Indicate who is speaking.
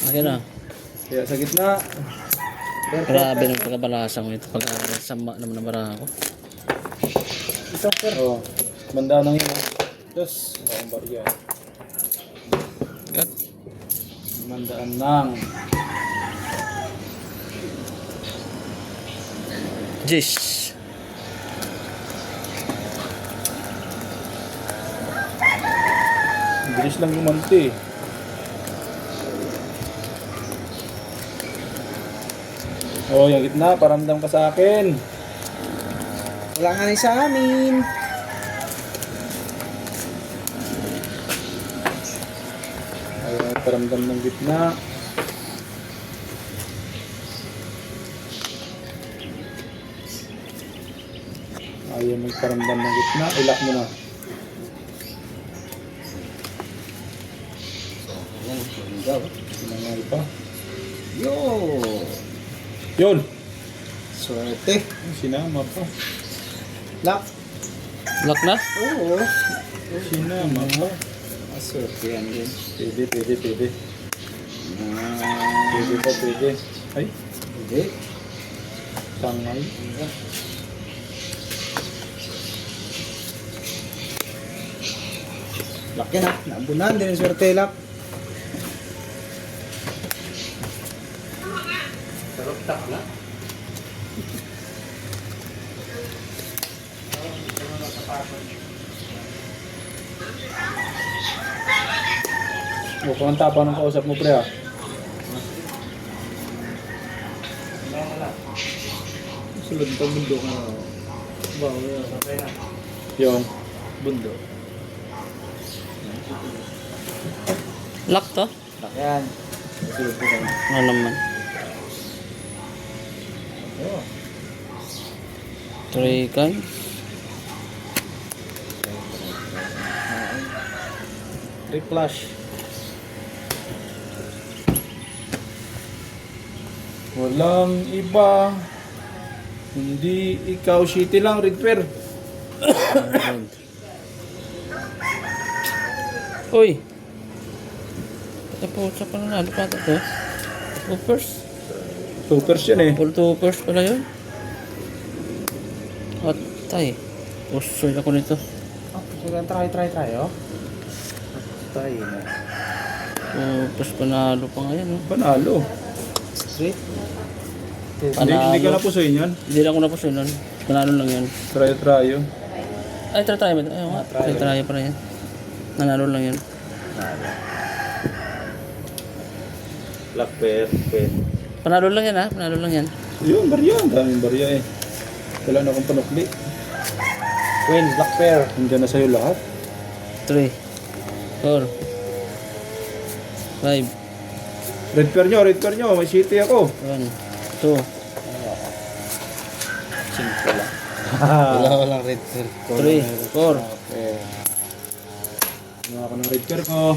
Speaker 1: Akin na.
Speaker 2: Kaya sa gitna.
Speaker 1: Grabe ng pagkabalasa mo ito. Pagkakasama naman na baraha ko.
Speaker 2: Isang sir. Oo. Banda ng yun. Tapos, ang barya.
Speaker 1: Gat.
Speaker 2: Mandaan ng
Speaker 1: Jis.
Speaker 2: bilis lang gumanti. Oh, yung gitna, paramdam ka sa akin.
Speaker 3: Wala nga ni sa amin.
Speaker 2: Ayaw paramdam ng gitna. Ayaw magparamdam ng gitna. Ilak mo na. Sinangay pa.
Speaker 3: Yo!
Speaker 2: Yun!
Speaker 3: Swerte.
Speaker 2: Sinama pa.
Speaker 3: Lock.
Speaker 1: Lock na?
Speaker 3: Oo.
Speaker 2: Sinama pa.
Speaker 3: Swerte yan din.
Speaker 2: Pwede. Pwede pa, pwede. Ay,
Speaker 3: Hindi.
Speaker 2: tangay.
Speaker 3: Lock yan ha. Naabunan din yung swerte lock.
Speaker 2: Sarap na. O, kung ang tapa ng kausap mo, pre, ah.
Speaker 3: Sulod ka mundo ka na. Wow,
Speaker 2: Yung.
Speaker 3: bundo.
Speaker 1: Lock to?
Speaker 3: Lock yan. Sulod ka na.
Speaker 1: Ano naman?
Speaker 3: Oo.
Speaker 1: 3 coins.
Speaker 2: Reflash. Walang iba. Hindi ikaw, shitty lang, red pair.
Speaker 1: Uy! Tapos sa panalo pa ito. Toppers.
Speaker 2: Toppers yan eh.
Speaker 1: Full toppers pala yun. Atay. Pusoy ako nito.
Speaker 3: Oh, sige, try, oh. Try na.
Speaker 1: Toppers panalo pa ngayon. Oh.
Speaker 2: Panalo.
Speaker 3: Straight.
Speaker 2: Hindi ka napusoy yan.
Speaker 1: Hindi lang ako napusoy nun. Panalo lang yan.
Speaker 2: Try.
Speaker 1: Ay, try mo. Ayaw nga. Try pa rin yan. Nanalo lang yan.
Speaker 2: Black pair.
Speaker 1: Panalo lang yan ha. Panalo lang yan.
Speaker 2: Yun, barya. Ang daming barya eh. Wala na akong panukli.
Speaker 3: Queen, black pair.
Speaker 2: Nandiyan na sa'yo lahat.
Speaker 1: 3 4 5
Speaker 2: Red pair nyo. May shitty ako.
Speaker 1: 1 2
Speaker 3: Simple lang. Walang red pair.
Speaker 1: 3 4
Speaker 2: Okay. Mga ako ng red pair ko.